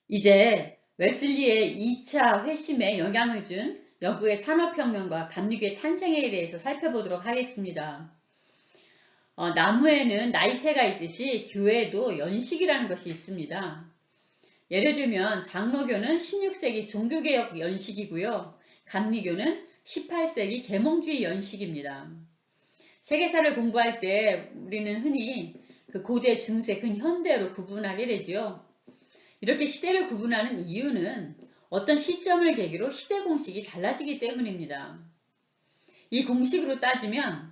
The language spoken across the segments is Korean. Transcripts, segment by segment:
이제 웨슬리의 2차 회심에 영향을 준 영국의 산업혁명과 감리교의 탄생에 대해서 살펴보도록 하겠습니다. 나무에는 나이테가 있듯이 교회에도 연식이라는 것이 있습니다. 예를 들면 장로교는 16세기 종교개혁 연식이고요. 감리교는 18세기 계몽주의 연식입니다. 세계사를 공부할 때 우리는 흔히 그 고대, 중세, 근현대로 구분하게 되지요. 이렇게 시대를 구분하는 이유는 어떤 시점을 계기로 시대 공식이 달라지기 때문입니다. 이 공식으로 따지면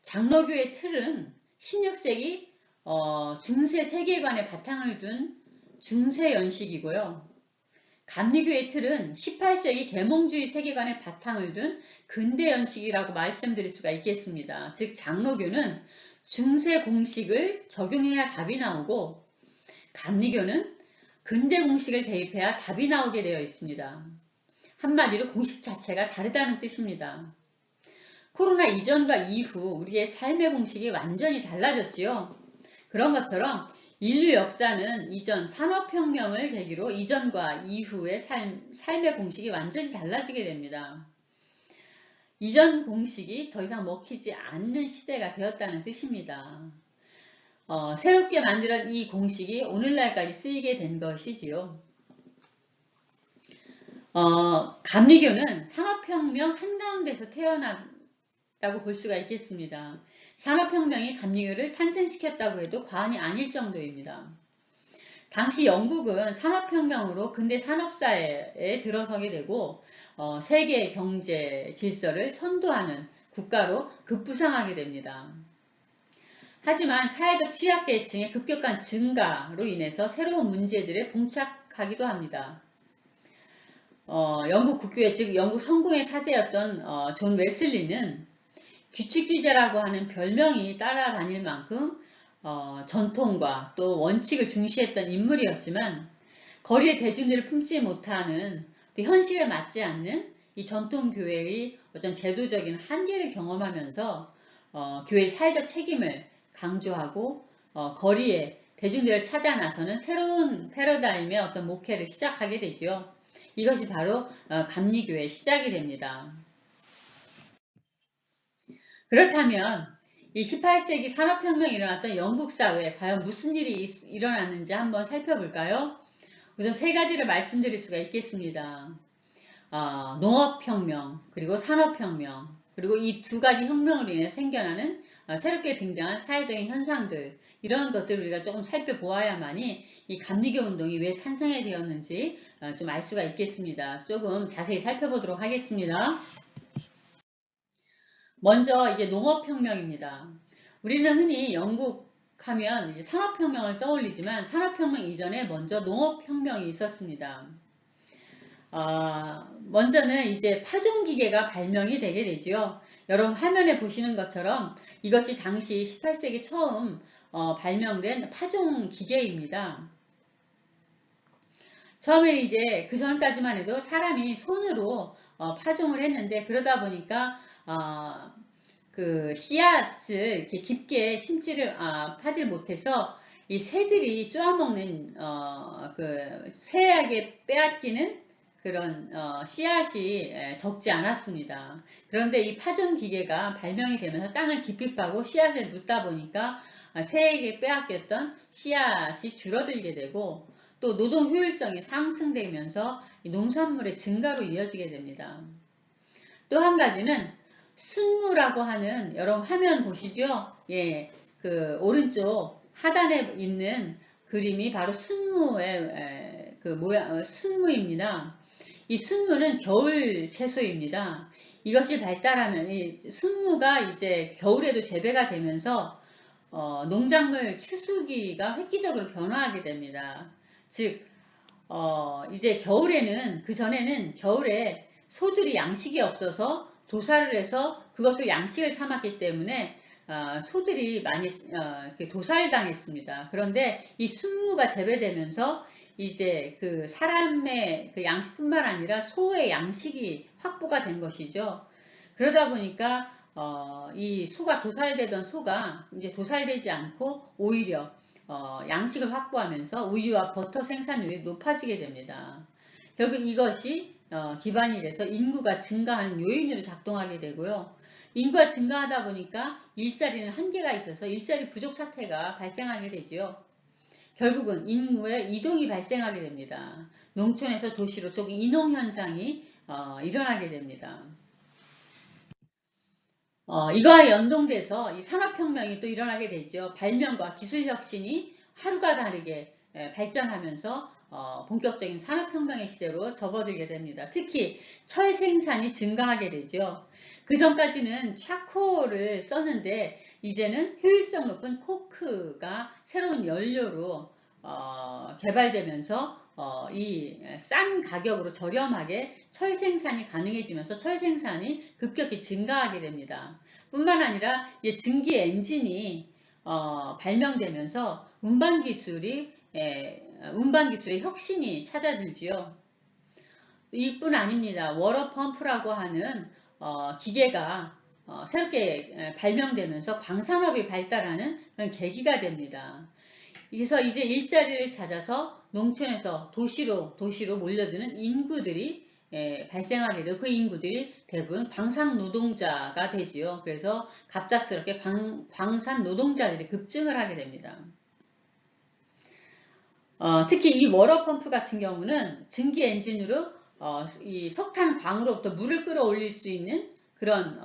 장로교의 틀은 16세기 중세 세계관의 바탕을 둔 중세 연식이고요. 감리교의 틀은 18세기 계몽주의 세계관의 바탕을 둔 근대 연식이라고 말씀드릴 수가 있겠습니다. 즉 장로교는 중세 공식을 적용해야 답이 나오고 감리교는 근대 공식을 대입해야 답이 나오게 되어 있습니다. 한마디로 공식 자체가 다르다는 뜻입니다. 코로나 이전과 이후 우리의 삶의 공식이 완전히 달라졌지요. 그런 것처럼 인류 역사는 이전 산업혁명을 계기로 이전과 이후의 삶의 공식이 완전히 달라지게 됩니다. 이전 공식이 더 이상 먹히지 않는 시대가 되었다는 뜻입니다. 새롭게 만들어진 이 공식이 오늘날까지 쓰이게 된 것이지요. 감리교는 산업혁명 한가운데서 태어났다고 볼 수가 있겠습니다. 산업혁명이 감리교를 탄생시켰다고 해도 과언이 아닐 정도입니다. 당시 영국은 산업혁명으로 근대 산업사회에 들어서게 되고 세계 경제 질서를 선도하는 국가로 급부상하게 됩니다. 하지만 사회적 취약계층의 급격한 증가로 인해서 새로운 문제들에 봉착하기도 합니다. 영국 국교회, 즉 영국 성공의 사제였던 존 웨슬리는 규칙주의자라고 하는 별명이 따라다닐 만큼 전통과 또 원칙을 중시했던 인물이었지만 거리의 대중들을 품지 못하는 또 현실에 맞지 않는 이 전통교회의 어떤 제도적인 한계를 경험하면서 교회의 사회적 책임을 강조하고 거리에 대중들을 찾아 나서는 새로운 패러다임의 어떤 목회를 시작하게 되지요. 이것이 바로 감리교회의 시작이 됩니다. 그렇다면 이 18세기 산업혁명이 일어났던 영국 사회에 과연 무슨 일이 일어났는지 한번 살펴볼까요? 우선 세 가지를 말씀드릴 수가 있겠습니다. 농업혁명, 그리고 산업혁명, 그리고 이 두 가지 혁명으로 인해 생겨나는 새롭게 등장한 사회적인 현상들, 이런 것들을 우리가 조금 살펴보아야만이 이 감리교 운동이 왜 탄생하게 되었는지 좀 알 수가 있겠습니다. 조금 자세히 살펴보도록 하겠습니다. 먼저 이게 농업혁명입니다. 우리는 흔히 영국 하면 이제 산업혁명을 떠올리지만 산업혁명 이전에 먼저 농업혁명이 있었습니다. 먼저는 이제 파종기계가 발명이 되게 되지요. 여러분 화면에 보시는 것처럼 이것이 당시 18세기 처음 발명된 파종기계입니다. 처음에 이제 그 전까지만 해도 사람이 손으로 파종을 했는데 그러다 보니까 그 씨앗을 이렇게 깊게 파질 못해서 이 새들이 쪼아먹는 그 새에게 빼앗기는 그런 씨앗이 적지 않았습니다. 그런데 이 파종 기계가 발명이 되면서 땅을 깊이 파고 씨앗을 눕다 보니까 새에게 빼앗겼던 씨앗이 줄어들게 되고 또 노동 효율성이 상승되면서 농산물의 증가로 이어지게 됩니다. 또 한 가지는 순무라고 하는 여러분 화면 보시죠? 예, 그 오른쪽 하단에 있는 그림이 바로 순무의 그 모양 순무입니다. 이 순무는 겨울 채소입니다. 이것이 발달하면 이 순무가 이제 겨울에도 재배가 되면서 농작물 추수기가 획기적으로 변화하게 됩니다. 즉 이제 겨울에는 그 전에는 겨울에 소들이 양식이 없어서 도살을 해서 그것을 양식을 삼았기 때문에 소들이 많이 도살당했습니다. 그런데 이 순무가 재배되면서 이제 그 사람의 그 양식뿐만 아니라 소의 양식이 확보가 된 것이죠. 그러다 보니까 이 소가 도살되던 소가 이제 도살되지 않고 오히려 양식을 확보하면서 우유와 버터 생산율이 높아지게 됩니다. 결국 이것이 기반이 돼서 인구가 증가하는 요인으로 작동하게 되고요. 인구가 증가하다 보니까 일자리는 한계가 있어서 일자리 부족 사태가 발생하게 되지요. 결국은 인구의 이동이 발생하게 됩니다. 농촌에서 도시로 쪽 이동 현상이 일어나게 됩니다. 이거와 연동돼서 이 산업혁명이 또 일어나게 되죠. 발명과 기술혁신이 하루가 다르게 발전하면서 본격적인 산업혁명의 시대로 접어들게 됩니다. 특히 철 생산이 증가하게 되죠. 그 전까지는 차코를 썼는데 이제는 효율성 높은 코크가 새로운 연료로 개발되면서 이 싼 가격으로 저렴하게 철 생산이 가능해지면서 철 생산이 급격히 증가하게 됩니다. 뿐만 아니라 증기 엔진이 발명되면서 운반 기술의 혁신이 찾아들지요. 이뿐 아닙니다. 워터 펌프라고 하는 기계가 새롭게 발명되면서 광산업이 발달하는 그런 계기가 됩니다. 그래서 이제 일자리를 찾아서 농촌에서 도시로 몰려드는 인구들이 발생하게 되고 그 인구들이 대부분 광산 노동자가 되지요. 그래서 갑작스럽게 광산 노동자들이 급증을 하게 됩니다. 특히 이 워터펌프 같은 경우는 증기 엔진으로 이 석탄 광으로부터 물을 끌어올릴 수 있는 그런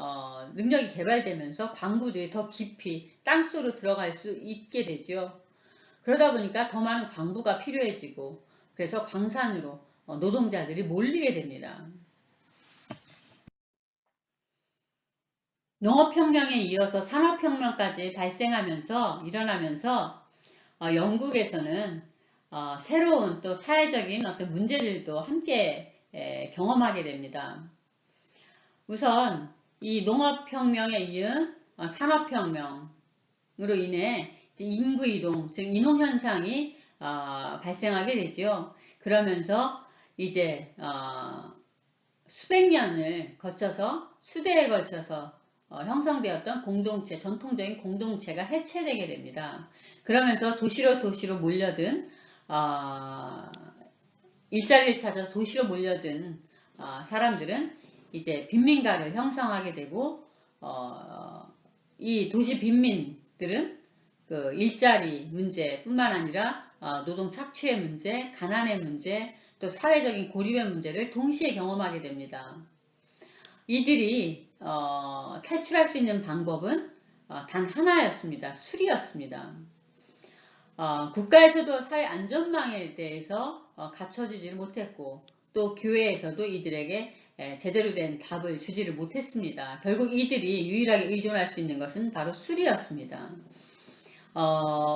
능력이 개발되면서 광부들이 더 깊이 땅속으로 들어갈 수 있게 되죠. 그러다 보니까 더 많은 광부가 필요해지고 그래서 광산으로 노동자들이 몰리게 됩니다. 농업혁명에 이어서 산업혁명까지 일어나면서 영국에서는 새로운 또 사회적인 어떤 문제들도 함께 경험하게 됩니다. 우선 이 농업혁명에 이은 산업혁명으로 인해 인구이동, 즉 인홍현상이 발생하게 되죠. 그러면서 이제 수백 년을 거쳐서 수대에 걸쳐서 형성되었던 공동체, 전통적인 공동체가 해체되게 됩니다. 그러면서 도시로 몰려든 일자리를 찾아서 도시로 몰려든 사람들은 이제 빈민가를 형성하게 되고 이 도시 빈민들은 그 일자리 문제뿐만 아니라 노동 착취의 문제, 가난의 문제, 또 사회적인 고립의 문제를 동시에 경험하게 됩니다. 이들이 탈출할 수 있는 방법은 단 하나였습니다. 수리였습니다. 국가에서도 사회 안전망에 대해서 갖춰지지를 못했고 또 교회에서도 이들에게 제대로 된 답을 주지를 못했습니다. 결국 이들이 유일하게 의존할 수 있는 것은 바로 술이었습니다.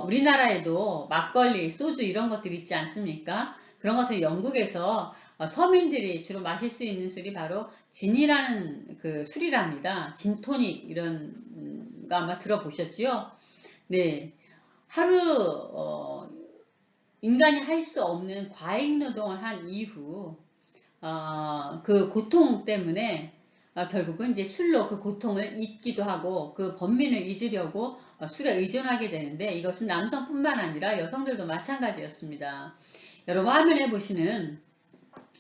우리나라에도 막걸리, 소주 이런 것들이 있지 않습니까? 그런 것을 영국에서 서민들이 주로 마실 수 있는 술이 바로 진이라는 그 술이랍니다. 진토닉 이런 거 아마 들어보셨죠? 네. 하루 인간이 할 수 없는 과잉 노동을 한 이후 그 고통 때문에 결국은 이제 술로 그 고통을 잊기도 하고 그 번민을 잊으려고 술에 의존하게 되는데 이것은 남성뿐만 아니라 여성들도 마찬가지였습니다. 여러분 화면에 보시는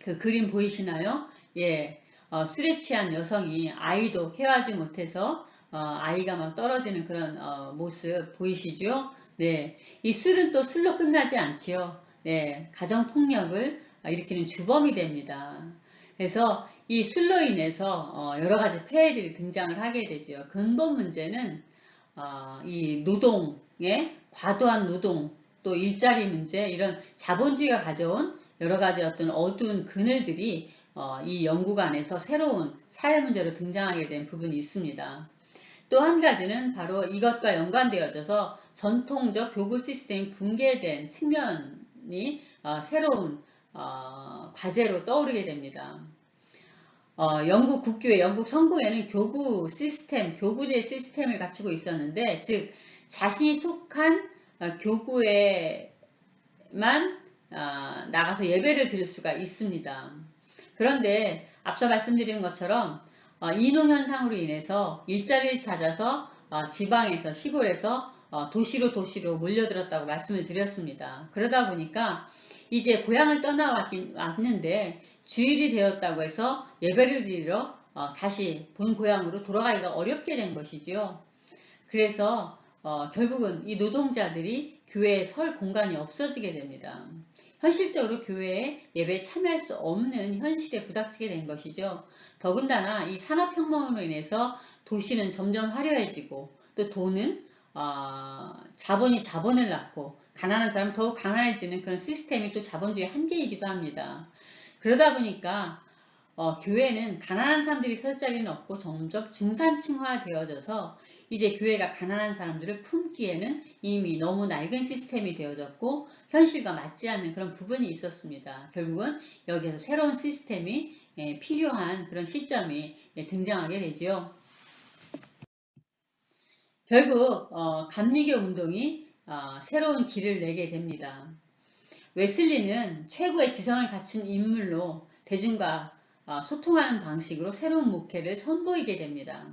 그 그림 보이시나요? 예, 술에 취한 여성이 아이도 케어하지 못해서 아이가 막 떨어지는 그런 모습 보이시죠? 네, 이 술은 또 술로 끝나지 않지요. 네, 가정폭력을 일으키는 주범이 됩니다. 그래서 이 술로 인해서 여러 가지 폐해들이 등장을 하게 되죠. 근본 문제는 이 노동의 과도한 노동, 또 일자리 문제, 이런 자본주의가 가져온 여러 가지 어떤 어두운 그늘들이 이 연구 안에서 새로운 사회 문제로 등장하게 된 부분이 있습니다. 또 한 가지는 바로 이것과 연관되어져서 전통적 교구 시스템이 붕괴된 측면이 새로운 과제로 떠오르게 됩니다. 영국 국교회, 영국 성공회는 교구 시스템, 교구제 시스템을 갖추고 있었는데, 즉 자신이 속한 교구에만 나가서 예배를 드릴 수가 있습니다. 그런데 앞서 말씀드린 것처럼 인홍현상으로 인해서 일자리를 찾아서 지방에서 시골에서 도시로 몰려들었다고 말씀을 드렸습니다. 그러다 보니까 이제 고향을 왔는데 주일이 되었다고 해서 예배를 드리러 다시 본 고향으로 돌아가기가 어렵게 된 것이지요. 그래서 결국은 이 노동자들이 교회에 설 공간이 없어지게 됩니다. 현실적으로 교회에 예배에 참여할 수 없는 현실에 부닥치게 된 것이죠. 더군다나 이 산업혁명으로 인해서 도시는 점점 화려해지고 또 돈은 자본이 자본을 낳고 가난한 사람은 더욱 가난해지는 그런 시스템이 또 자본주의 한계이기도 합니다. 그러다 보니까 교회는 가난한 사람들이 설 자리는 없고 점점 중산층화 되어져서 이제 교회가 가난한 사람들을 품기에는 이미 너무 낡은 시스템이 되어졌고 현실과 맞지 않는 그런 부분이 있었습니다. 결국은 여기에서 새로운 시스템이 필요한 그런 시점이 등장하게 되죠. 결국 감리교 운동이 새로운 길을 내게 됩니다. 웨슬리는 최고의 지성을 갖춘 인물로 대중과 소통하는 방식으로 새로운 목회를 선보이게 됩니다.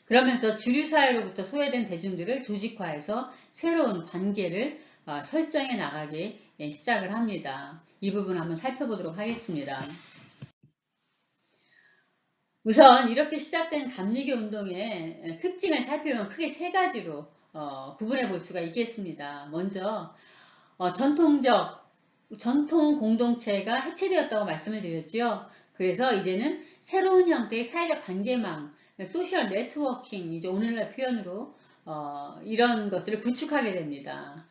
그러면서 주류 사회로부터 소외된 대중들을 조직화해서 새로운 관계를 설정해 나가기 시작을 합니다. 이 부분 한번 살펴보도록 하겠습니다. 우선 이렇게 시작된 감리교 운동의 특징을 살펴보면 크게 세 가지로 구분해 볼 수가 있겠습니다. 먼저 전통 공동체가 해체되었다고 말씀을 드렸죠. 그래서 이제는 새로운 형태의 사회적 관계망, 소셜 네트워킹, 이제 오늘날 표현으로 이런 것들을 구축하게 됩니다.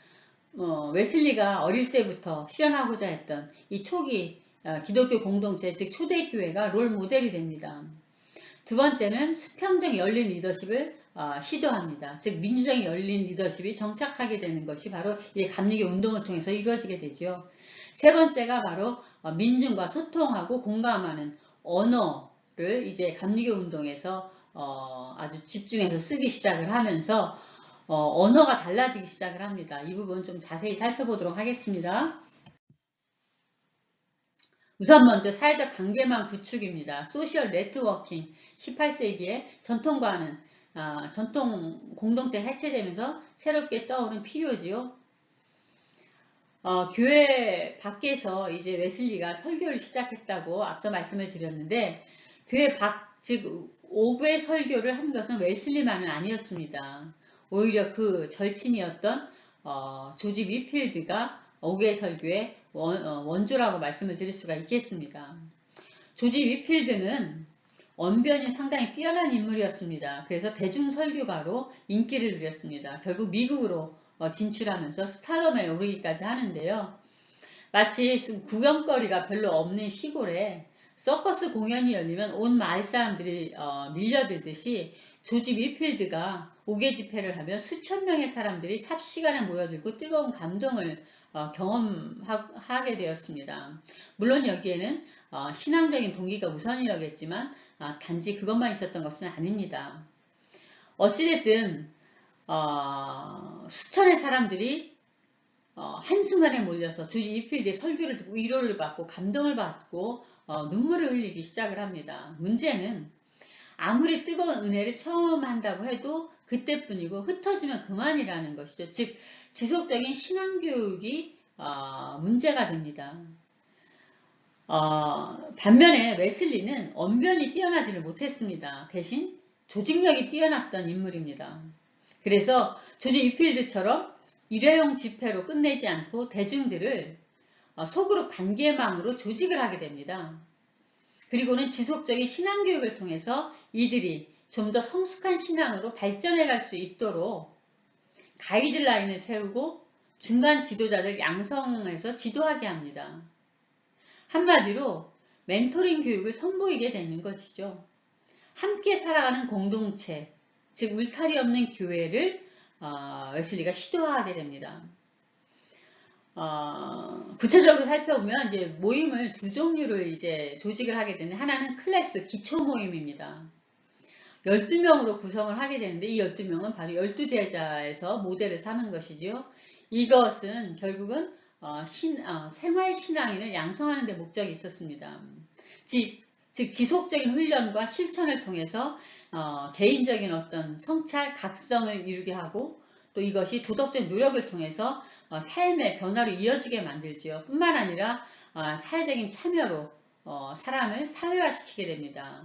웨슬리가 어릴 때부터 실현하고자 했던 이 초기 기독교 공동체, 즉 초대교회가 롤 모델이 됩니다. 두 번째는 수평적 열린 리더십을 시도합니다. 즉 민주적인 열린 리더십이 정착하게 되는 것이 바로 이 감리교 운동을 통해서 이루어지게 되죠. 세 번째가 바로 민중과 소통하고 공감하는 언어를 이제 감리교 운동에서 아주 집중해서 쓰기 시작을 하면서 언어가 달라지기 시작을 합니다. 이 부분 좀 자세히 살펴보도록 하겠습니다. 우선 먼저 사회적 관계망 구축입니다. 소셜 네트워킹 18세기에 전통과는 전통 공동체 해체되면서 새롭게 떠오른 필요지요. 교회 밖에서 이제 웨슬리가 설교를 시작했다고 앞서 말씀을 드렸는데 교회 밖, 즉 오부의 설교를 한 것은 웨슬리만은 아니었습니다. 오히려 그 절친이었던 조지 위필드가 오부의 설교의 원조라고 말씀을 드릴 수가 있겠습니다. 조지 위필드는 언변이 상당히 뛰어난 인물이었습니다. 그래서 대중설교가로 인기를 누렸습니다. 결국 미국으로 진출하면서 스타덤에 오르기까지 하는데요. 마치 구경거리가 별로 없는 시골에 서커스 공연이 열리면 온 마을 사람들이 밀려들듯이 조지 위필드가 옥외 집회를 하며 수천 명의 사람들이 삽시간에 모여들고 뜨거운 감동을 경험하게 되었습니다. 물론 여기에는 신앙적인 동기가 우선이라겠지만 단지 그것만 있었던 것은 아닙니다. 어찌됐든 수천의 사람들이 한순간에 몰려서 조지 위필드의 설교를 듣고 위로를 받고 감동을 받고 눈물을 흘리기 시작을 합니다. 문제는 아무리 뜨거운 은혜를 처음 한다고 해도 그때뿐이고 흩어지면 그만이라는 것이죠. 즉 지속적인 신앙교육이 문제가 됩니다. 반면에 웨슬리는 언변이 뛰어나지를 못했습니다. 대신 조직력이 뛰어났던 인물입니다. 그래서 조지 위필드처럼 일회용 집회로 끝내지 않고 대중들을 소그룹 관계망으로 조직을 하게 됩니다. 그리고는 지속적인 신앙교육을 통해서 이들이 좀 더 성숙한 신앙으로 발전해 갈 수 있도록 가이드라인을 세우고 중간 지도자들 양성해서 지도하게 합니다. 한마디로 멘토링 교육을 선보이게 되는 것이죠. 함께 살아가는 공동체, 즉 울타리 없는 교회를 웨슬리가 시도하게 됩니다. 구체적으로 살펴보면 이제 모임을 두 종류를 이제 조직을 하게 되는데 하나는 클래스 기초 모임입니다. 12명으로 구성을 하게 되는데 이 12명은 바로 12제자에서 모델을 삼은 것이지요. 이것은 결국은 생활신앙인을 양성하는 데 목적이 있었습니다. 즉 지속적인 훈련과 실천을 통해서 개인적인 어떤 성찰, 각성을 이루게 하고 또 이것이 도덕적 노력을 통해서 삶의 변화로 이어지게 만들지요. 뿐만 아니라 사회적인 참여로 사람을 사회화시키게 됩니다.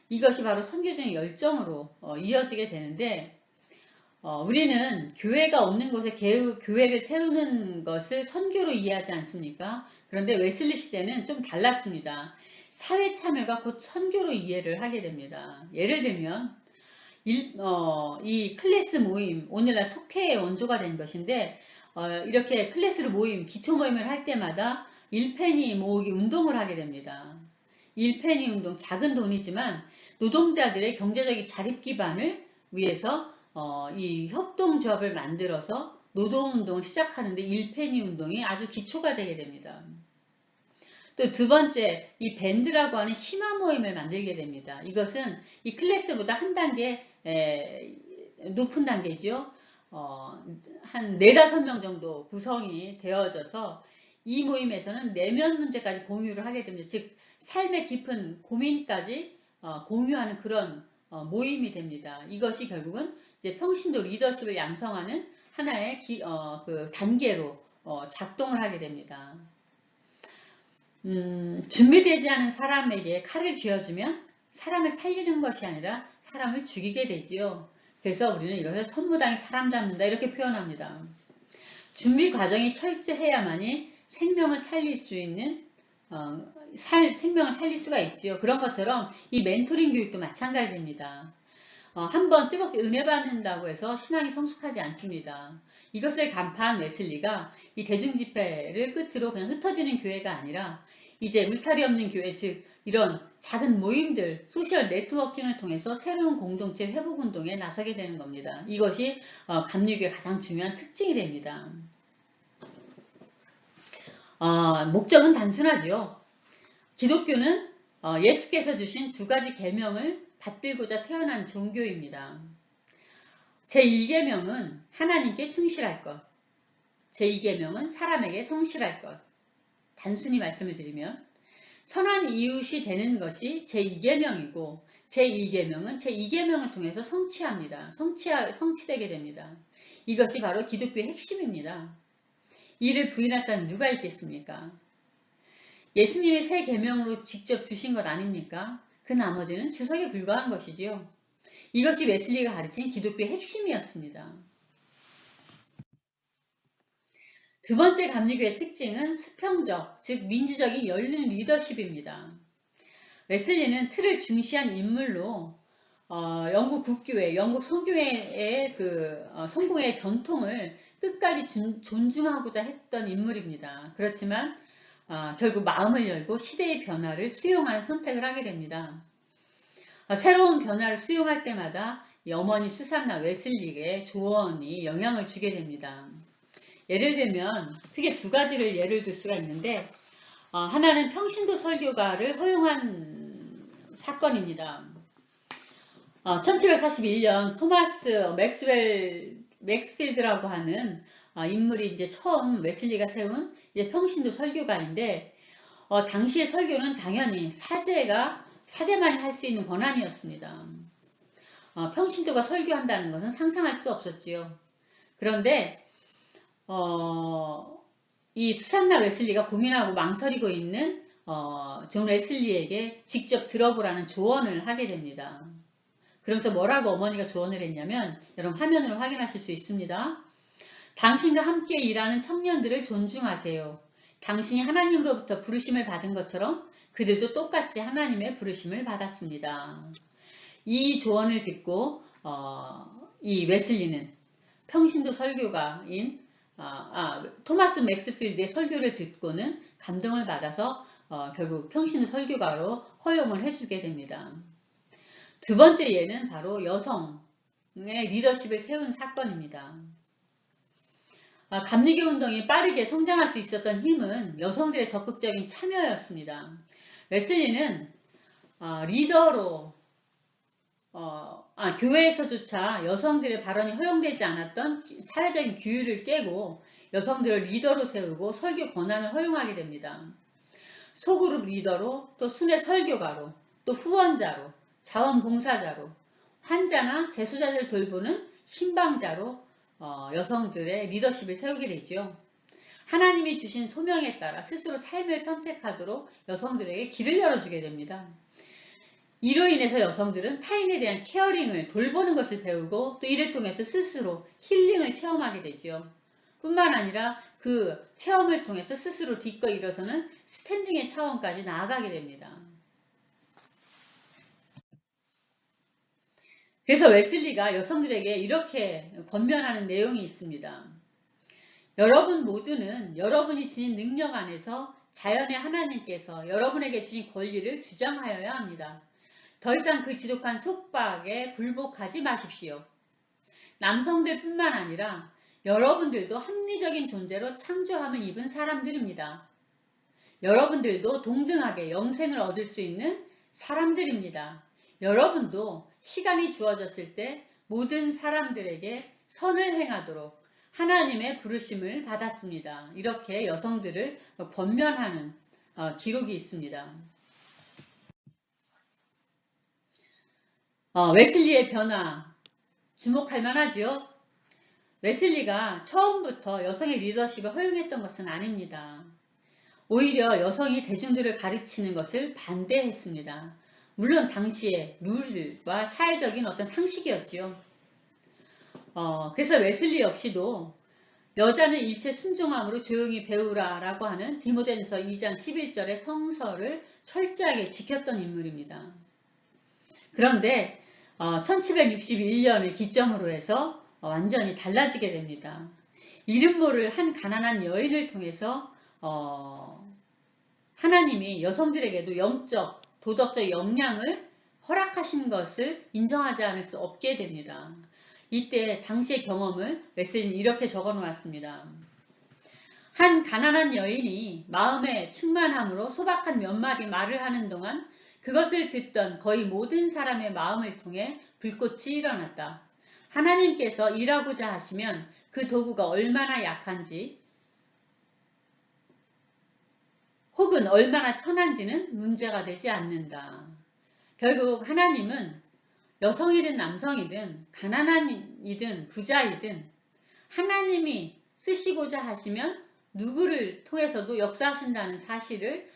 이것이 바로 선교적인 열정으로 이어지게 되는데 우리는 교회가 없는 곳에 교회를 세우는 것을 선교로 이해하지 않습니까? 그런데 웨슬리 시대는 좀 달랐습니다. 사회 참여가 곧 선교로 이해를 하게 됩니다. 예를 들면 이 클래스 모임, 오늘날 속회의 원조가 된 것인데 이렇게 클래스로 기초 모임을 할 때마다 1페니 모으기 운동을 하게 됩니다. 1페니 운동, 작은 돈이지만 노동자들의 경제적인 자립 기반을 위해서 이 협동조합을 만들어서 노동운동을 시작하는데 1페니 운동이 아주 기초가 되게 됩니다. 또 두 번째, 이 밴드라고 하는 심화 모임을 만들게 됩니다. 이것은 이 클래스보다 한 단계 높은 단계죠. 한 4, 5명 정도 구성이 되어져서 이 모임에서는 내면 문제까지 공유를 하게 됩니다. 즉 삶의 깊은 고민까지 공유하는 그런 모임이 됩니다. 이것이 결국은 이제 평신도 리더십을 양성하는 하나의 그 단계로 작동을 하게 됩니다. 준비되지 않은 사람에게 칼을 쥐어주면 사람을 살리는 것이 아니라 사람을 죽이게 되지요. 그래서 우리는 이것을 선무당이 사람 잡는다 이렇게 표현합니다. 준비 과정이 철저해야만이 생명을 살릴 수 있는 생명을 살릴 수가 있지요. 그런 것처럼 이 멘토링 교육도 마찬가지입니다. 한번 뜨겁게 은혜 받는다고 해서 신앙이 성숙하지 않습니다. 이것을 간파한 웨슬리가 이 대중집회를 끝으로 그냥 흩어지는 교회가 아니라 이제 울타리 없는 교회, 즉 이런 작은 모임들, 소셜 네트워킹을 통해서 새로운 공동체 회복운동에 나서게 되는 겁니다. 이것이 감리교의 가장 중요한 특징이 됩니다. 목적은 단순하지요. 기독교는 예수께서 주신 2가지 계명을 받들고자 태어난 종교입니다. 제1계명은 하나님께 충실할 것, 제2계명은 사람에게 성실할 것. 단순히 말씀을 드리면 선한 이웃이 되는 것이 제2계명이고 제1계명은 제2계명을 통해서 성취합니다. 성취되게 됩니다. 이것이 바로 기독교의 핵심입니다. 이를 부인할 사람은 누가 있겠습니까? 예수님이 새 계명으로 직접 주신 것 아닙니까? 그 나머지는 주석에 불과한 것이지요. 이것이 웨슬리가 가르친 기독교의 핵심이었습니다. 두 번째 감리교의 특징은 수평적, 즉 민주적인 열린 리더십입니다. 웨슬리는 틀을 중시한 인물로 영국 국교회, 영국 선교회의 성공의 전통을 끝까지 존중하고자 했던 인물입니다. 그렇지만 결국 마음을 열고 시대의 변화를 수용하는 선택을 하게 됩니다. 새로운 변화를 수용할 때마다 어머니 수산나 웨슬리의 조언이 영향을 주게 됩니다. 예를 들면 크게 2가지를 예를 들 수가 있는데 하나는 평신도 설교가를 허용한 사건입니다. 1741년 토마스 맥스필드라고 하는 인물이 이제 처음 웨슬리가 세운 이제 평신도 설교가인데 당시의 설교는 당연히 사제만이 할 수 있는 권한이었습니다. 평신도가 설교한다는 것은 상상할 수 없었지요. 그런데 이 수산나 웨슬리가 고민하고 망설이고 있는 존 웨슬리에게 직접 들어보라는 조언을 하게 됩니다. 그러면서 뭐라고 어머니가 조언을 했냐면 여러분 화면으로 확인하실 수 있습니다. 당신과 함께 일하는 청년들을 존중하세요. 당신이 하나님으로부터 부르심을 받은 것처럼 그들도 똑같이 하나님의 부르심을 받았습니다. 이 조언을 듣고 이 웨슬리는 평신도 설교가인 토마스 맥스필드의 설교를 듣고는 감동을 받아서 결국 평신도 설교가로 허용을 해주게 됩니다. 두 번째 예는 바로 여성의 리더십을 세운 사건입니다. 감리교 운동이 빠르게 성장할 수 있었던 힘은 여성들의 적극적인 참여였습니다. 웨슬리는 리더로 교회에서조차 여성들의 발언이 허용되지 않았던 사회적인 규율을 깨고 여성들을 리더로 세우고 설교 권한을 허용하게 됩니다. 소그룹 리더로, 또 순회 설교가로, 또 후원자로, 자원봉사자로, 환자나 재소자들 돌보는 신방자로 여성들의 리더십을 세우게 되죠. 하나님이 주신 소명에 따라 스스로 삶을 선택하도록 여성들에게 길을 열어주게 됩니다. 이로 인해서 여성들은 타인에 대한 케어링을 돌보는 것을 배우고 또 이를 통해서 스스로 힐링을 체험하게 되죠. 뿐만 아니라 그 체험을 통해서 스스로 딛고 일어서는 스탠딩의 차원까지 나아가게 됩니다. 그래서 웨슬리가 여성들에게 이렇게 권면하는 내용이 있습니다. 여러분 모두는 여러분이 지닌 능력 안에서 자연의 하나님께서 여러분에게 주신 권리를 주장하여야 합니다. 더 이상 그 지독한 속박에 굴복하지 마십시오. 남성들 뿐만 아니라 여러분들도 합리적인 존재로 창조함을 입은 사람들입니다. 여러분들도 동등하게 영생을 얻을 수 있는 사람들입니다. 여러분도 시간이 주어졌을 때 모든 사람들에게 선을 행하도록 하나님의 부르심을 받았습니다. 이렇게 여성들을 권면하는 기록이 있습니다. 웨슬리의 변화 주목할 만하죠. 웨슬리가 처음부터 여성의 리더십을 허용했던 것은 아닙니다. 오히려 여성이 대중들을 가르치는 것을 반대했습니다. 물론 당시의 룰과 사회적인 어떤 상식이었지요. 그래서 웨슬리 역시도 여자는 일체 순종함으로 조용히 배우라 라고 하는 디모데전서 2장 11절의 성서를 철저하게 지켰던 인물입니다. 그런데 1761년을 기점으로 해서 완전히 달라지게 됩니다. 이름 모를 한 가난한 여인을 통해서 하나님이 여성들에게도 영적, 도덕적 역량을 허락하신 것을 인정하지 않을 수 없게 됩니다. 이때 당시의 경험을 웨슬리는 이렇게 적어 놓았습니다. 한 가난한 여인이 마음의 충만함으로 소박한 몇 마디 말을 하는 동안 그것을 듣던 거의 모든 사람의 마음을 통해 불꽃이 일어났다. 하나님께서 일하고자 하시면 그 도구가 얼마나 약한지 혹은 얼마나 천한지는 문제가 되지 않는다. 결국 하나님은 여성이든 남성이든 가난한이든 부자이든 하나님이 쓰시고자 하시면 누구를 통해서도 역사하신다는 사실을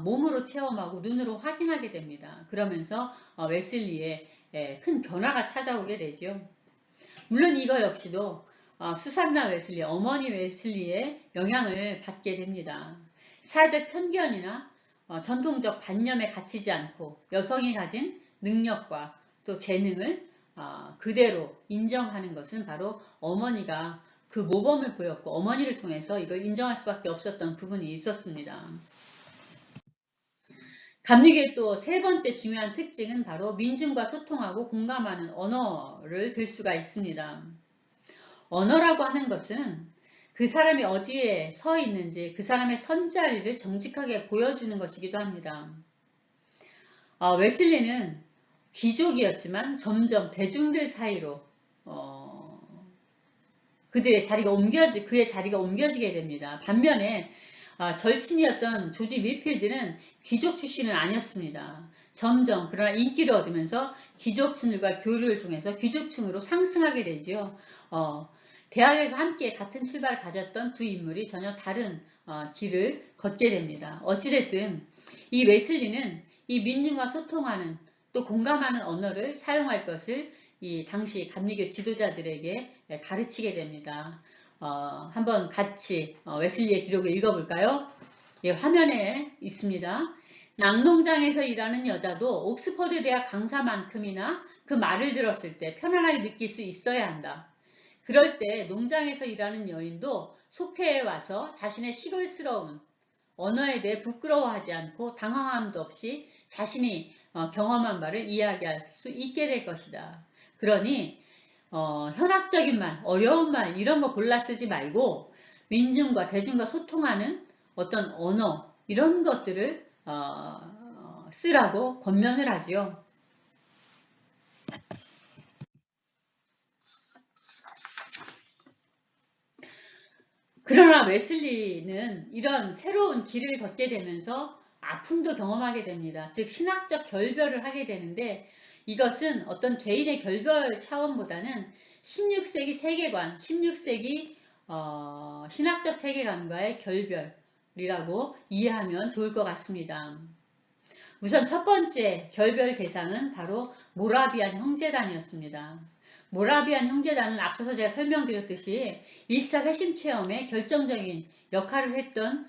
몸으로 체험하고 눈으로 확인하게 됩니다. 그러면서 웨슬리의 큰 변화가 찾아오게 되죠. 물론 이거 역시도 수산나 웨슬리, 어머니 웨슬리의 영향을 받게 됩니다. 사회적 편견이나 전통적 관념에 갇히지 않고 여성이 가진 능력과 또 재능을 그대로 인정하는 것은 바로 어머니가 그 모범을 보였고 어머니를 통해서 이걸 인정할 수밖에 없었던 부분이 있었습니다. 감리교의 또 세 번째 중요한 특징은 바로 민중과 소통하고 공감하는 언어를 들 수가 있습니다. 언어라고 하는 것은 그 사람이 어디에 서 있는지 그 사람의 선자리를 정직하게 보여주는 것이기도 합니다. 웨슬리는 귀족이었지만 점점 대중들 사이로 그의 자리가 옮겨지게 됩니다. 반면에 절친이었던 조지 밀필드는 귀족 출신은 아니었습니다. 점점 그러나 인기를 얻으면서 귀족층들과 교류를 통해서 귀족층으로 상승하게 되지요. 대학에서 함께 같은 출발을 가졌던 두 인물이 전혀 다른 길을 걷게 됩니다. 어찌됐든 이 웨슬리는 이 민중과 소통하는 또 공감하는 언어를 사용할 것을 이 당시 감리교 지도자들에게 가르치게 됩니다. 한번 같이 웨슬리의 기록을 읽어볼까요? 예, 화면에 있습니다. 낙농장에서 일하는 여자도 옥스퍼드 대학 강사만큼이나 그 말을 들었을 때 편안하게 느낄 수 있어야 한다. 그럴 때 농장에서 일하는 여인도 속회에 와서 자신의 시골스러운 언어에 대해 부끄러워하지 않고 당황함도 없이 자신이 경험한 바를 이야기할 수 있게 될 것이다. 그러니 현학적인 말, 어려운 말 이런 거 골라 쓰지 말고 민중과 대중과 소통하는 어떤 언어 이런 것들을 쓰라고 권면을 하지요. 그러나 웨슬리는 이런 새로운 길을 걷게 되면서 아픔도 경험하게 됩니다. 즉 신학적 결별을 하게 되는데 이것은 어떤 개인의 결별 차원보다는 16세기 세계관, 16세기 신학적 세계관과의 결별이라고 이해하면 좋을 것 같습니다. 우선 첫 번째 결별 대상은 바로 모라비안 형제단이었습니다. 모라비안 형제단은 앞서서 제가 설명드렸듯이 1차 회심 체험에 결정적인 역할을 했던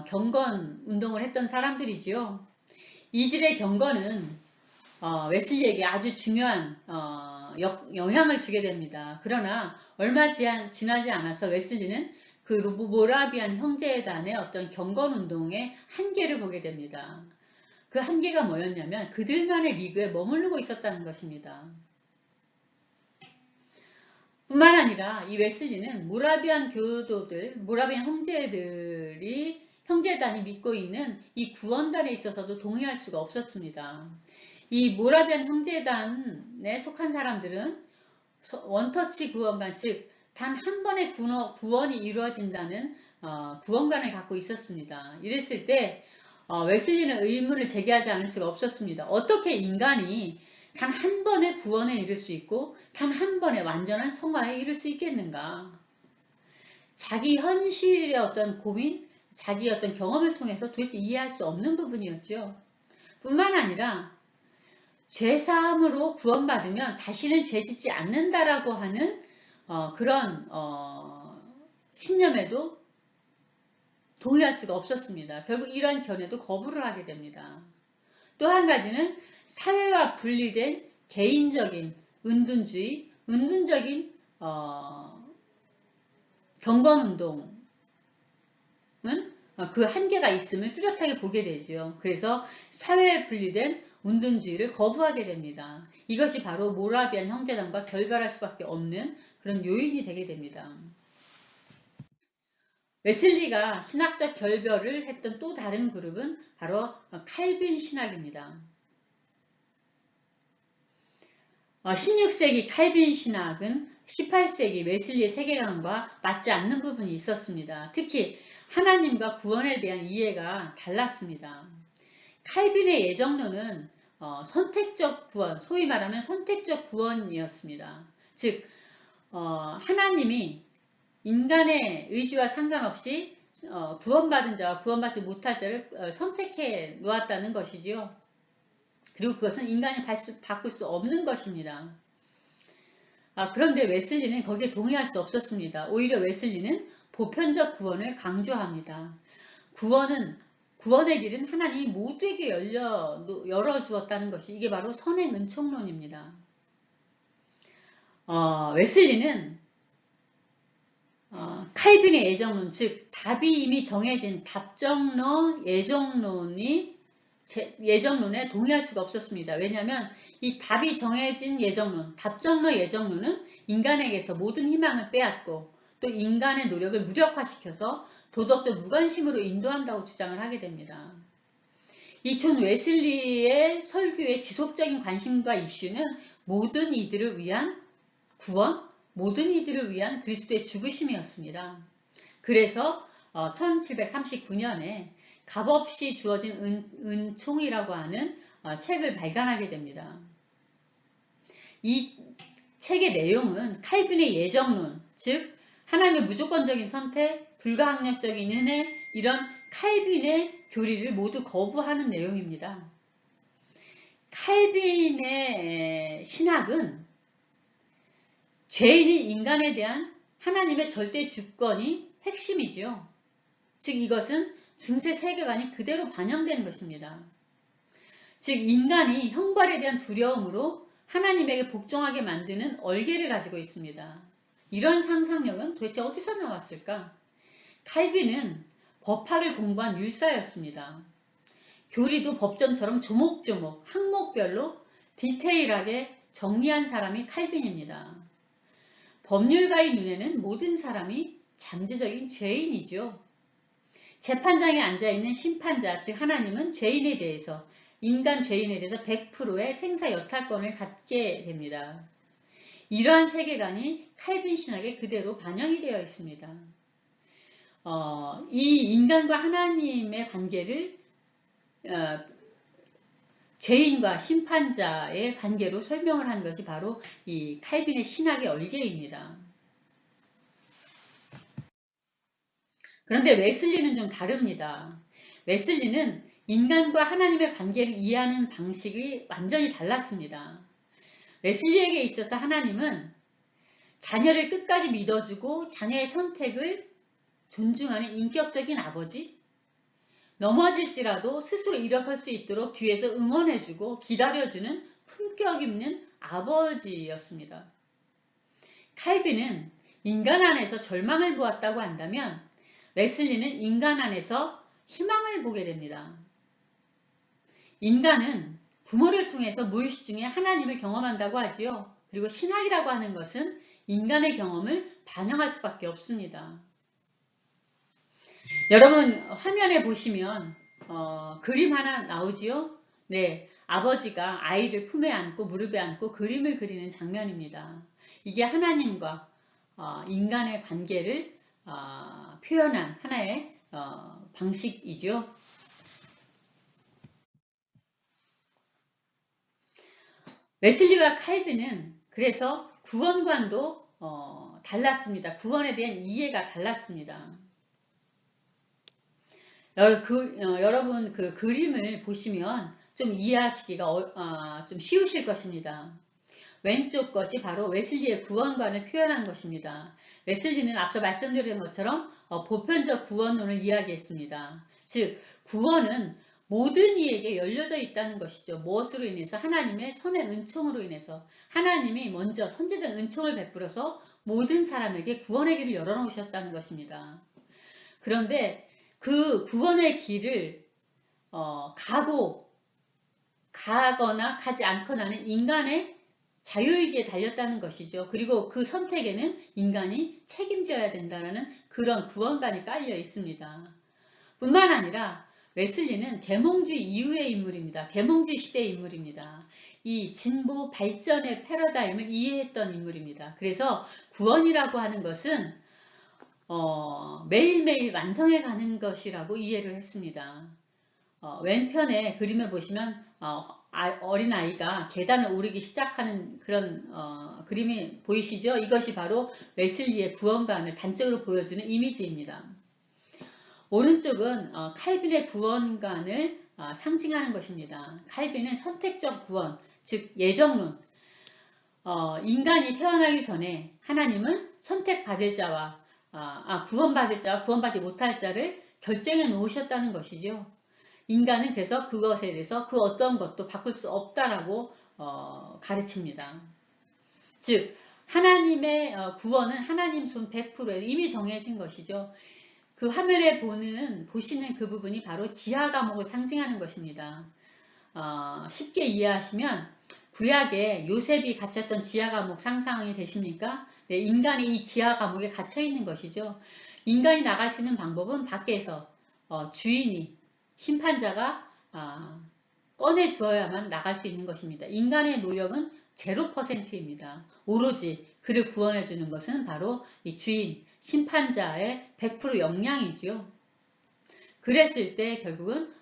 경건 운동을 했던 사람들이지요. 이들의 경건은 웨슬리에게 아주 중요한 영향을 주게 됩니다. 그러나 얼마 지나지 않아서 웨슬리는 그 모라비안 형제단의 어떤 경건 운동의 한계를 보게 됩니다. 그 한계가 뭐였냐면 그들만의 리그에 머무르고 있었다는 것입니다. 뿐만 아니라 이 웨슬리는 모라비안 교도들, 모라비안 형제단이 믿고 있는 이 구원단에 있어서도 동의할 수가 없었습니다. 이 모라비안 형제단에 속한 사람들은 원터치 구원관, 즉 단 한 번의 구원이 이루어진다는 구원관을 갖고 있었습니다. 이랬을 때 웨슬리는 의문을 제기하지 않을 수가 없었습니다. 어떻게 인간이 단 한 번의 구원에 이를 수 있고 단 한 번의 완전한 성화에 이를 수 있겠는가? 자기 현실의 어떤 고민, 자기 어떤 경험을 통해서 도대체 이해할 수 없는 부분이었죠. 뿐만 아니라 죄사함으로 구원받으면 다시는 죄짓지 않는다라고 하는 그런 신념에도 동의할 수가 없었습니다. 결국 이러한 견해도 거부를 하게 됩니다. 또 한 가지는 사회와 분리된 개인적인 은둔적인 경건운동은 그 한계가 있음을 뚜렷하게 보게 되죠. 그래서 사회에 분리된 운동주의를 거부하게 됩니다. 이것이 바로 모라비안 형제단과 결별할 수밖에 없는 그런 요인이 되게 됩니다. 웨슬리가 신학적 결별을 했던 또 다른 그룹은 바로 칼빈 신학입니다. 16세기 칼빈 신학은 18세기 웨슬리의 세계관과 맞지 않는 부분이 있었습니다. 특히 하나님과 구원에 대한 이해가 달랐습니다. 칼빈의 예정론은 선택적 구원, 소위 말하면 선택적 구원이었습니다. 즉 하나님이 인간의 의지와 상관없이 구원받은 자와 구원받지 못할 자를 선택해 놓았다는 것이지요. 그리고 그것은 인간이 바꿀 수 없는 것입니다. 그런데 웨슬리는 거기에 동의할 수 없었습니다. 오히려 웨슬리는 보편적 구원을 강조합니다. 구원의 길은 하나님이 모두에게 열어주었다는 것이 이게 바로 선행 은총론입니다. 웨슬리는 칼빈의 예정론, 즉 답이 이미 정해진 답정너 예정론에 동의할 수가 없었습니다. 왜냐하면 이 답이 정해진 예정론, 답정너 예정론은 인간에게서 모든 희망을 빼앗고 또 인간의 노력을 무력화시켜서 도덕적 무관심으로 인도한다고 주장을 하게 됩니다. 이 존 웨슬리의 설교의 지속적인 관심과 이슈는 모든 이들을 위한 구원, 모든 이들을 위한 그리스도의 죽으심이었습니다. 그래서 1739년에 값없이 주어진 은총이라고 하는 책을 발간하게 됩니다. 이 책의 내용은 칼빈의 예정론, 즉 하나님의 무조건적인 선택, 불가항력적인 은혜, 이런 칼빈의 교리를 모두 거부하는 내용입니다. 칼빈의 신학은 죄인인 인간에 대한 하나님의 절대 주권이 핵심이지요. 즉 이것은 중세 세계관이 그대로 반영되는 것입니다. 즉 인간이 형벌에 대한 두려움으로 하나님에게 복종하게 만드는 얼개를 가지고 있습니다. 이런 상상력은 도대체 어디서 나왔을까? 칼빈은 법학을 공부한 율사였습니다. 교리도 법전처럼 조목조목 항목별로 디테일하게 정리한 사람이 칼빈입니다. 법률가의 눈에는 모든 사람이 잠재적인 죄인이죠. 재판장에 앉아있는 심판자, 즉 하나님은 인간 죄인에 대해서 100%의 생사 여탈권을 갖게 됩니다. 이러한 세계관이 칼빈 신학에 그대로 반영이 되어 있습니다. 이 인간과 하나님의 관계를 죄인과 심판자의 관계로 설명을 한 것이 바로 이 칼빈의 신학의 얼개입니다. 그런데 웨슬리는 좀 다릅니다. 웨슬리는 인간과 하나님의 관계를 이해하는 방식이 완전히 달랐습니다. 웨슬리에게 있어서 하나님은 자녀를 끝까지 믿어주고 자녀의 선택을 존중하는 인격적인 아버지, 넘어질지라도 스스로 일어설 수 있도록 뒤에서 응원해주고 기다려주는 품격 있는 아버지였습니다. 칼빈은 인간 안에서 절망을 보았다고 한다면 웨슬리는 인간 안에서 희망을 보게 됩니다. 인간은 부모를 통해서 무의식 중에 하나님을 경험한다고 하지요. 그리고 신학이라고 하는 것은 인간의 경험을 반영할 수밖에 없습니다. 여러분 화면에 보시면 그림 하나 나오지요? 네, 아버지가 아이를 품에 안고 무릎에 안고 그림을 그리는 장면입니다. 이게 하나님과 인간의 관계를 표현한 하나의 방식이죠. 웨슬리와 칼빈은 그래서 구원관도 달랐습니다. 구원에 대한 이해가 달랐습니다. 여러분 그 그림을 보시면 좀 이해하시기가 좀 쉬우실 것입니다. 왼쪽 것이 바로 웨슬리의 구원관을 표현한 것입니다. 웨슬리는 앞서 말씀드린 것처럼 보편적 구원론을 이야기했습니다. 즉 구원은 모든 이에게 열려져 있다는 것이죠. 무엇으로 인해서? 하나님의 선의 은총으로 인해서 하나님이 먼저 선제적 은총을 베풀어서 모든 사람에게 구원의 길을 열어놓으셨다는 것입니다. 그런데 그 구원의 길을 가거나 가지 않거나는 인간의 자유의지에 달렸다는 것이죠. 그리고 그 선택에는 인간이 책임져야 된다는 그런 구원관이 깔려 있습니다. 뿐만 아니라 웨슬리는 계몽주의 이후의 인물입니다. 계몽주의 시대의 인물입니다. 이 진보 발전의 패러다임을 이해했던 인물입니다. 그래서 구원이라고 하는 것은 매일매일 완성해 가는 것이라고 이해를 했습니다. 왼편에 그림을 보시면 어린아이가 계단을 오르기 시작하는 그런 그림이 보이시죠? 이것이 바로 웨슬리의 구원관을 단적으로 보여주는 이미지입니다. 오른쪽은 칼빈의 구원관을 상징하는 것입니다. 칼빈은 선택적 구원, 즉 예정론, 인간이 태어나기 전에 하나님은 선택받을 자와 구원받을 자와 구원받지 못할 자를 결정해 놓으셨다는 것이죠. 인간은 그래서 그것에 대해서 그 어떤 것도 바꿀 수 없다라고 가르칩니다. 즉 하나님의 구원은 하나님 손 100%에 이미 정해진 것이죠. 그 화면에 보시는 그 부분이 바로 지하 감옥을 상징하는 것입니다. 쉽게 이해하시면 구약에 요셉이 갇혔던 지하 감옥 상상이 되십니까? 네, 인간이 이 지하 감옥에 갇혀 있는 것이죠. 인간이 나갈 수 있는 방법은 밖에서 주인이 심판자가 꺼내 주어야만 나갈 수 있는 것입니다. 인간의 노력은 0%입니다. 오로지 그를 구원해 주는 것은 바로 이 주인, 심판자의 100% 역량이지요. 그랬을 때 결국은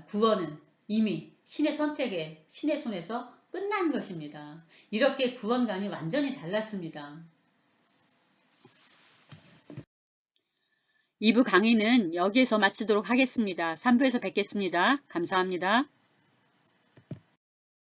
구원은 이미 신의 선택에 신의 손에서 끝난 것입니다. 이렇게 구원관이 완전히 달랐습니다. 2부 강의는 여기에서 마치도록 하겠습니다. 3부에서 뵙겠습니다. 감사합니다.